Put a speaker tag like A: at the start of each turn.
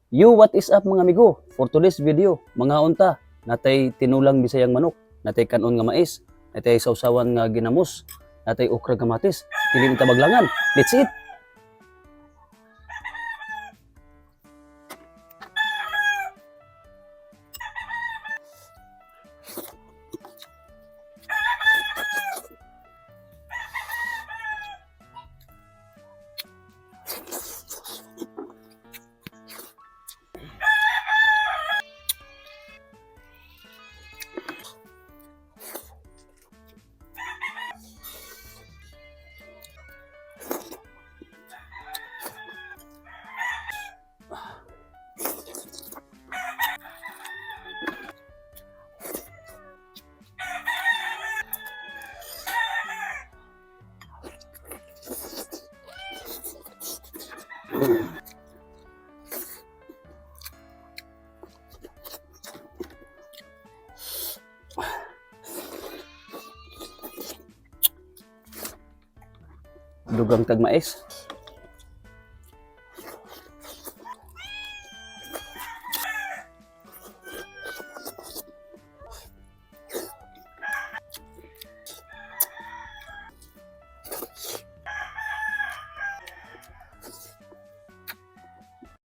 A: Yo, what is up mga amigo? For today's video, mga unta, natay tinulang bisayang manok, natay kanon nga mais, natay sausawan nga ginamos, natay okra kamatis, dili ta baglangan. Let's eat. Dugang tag mais.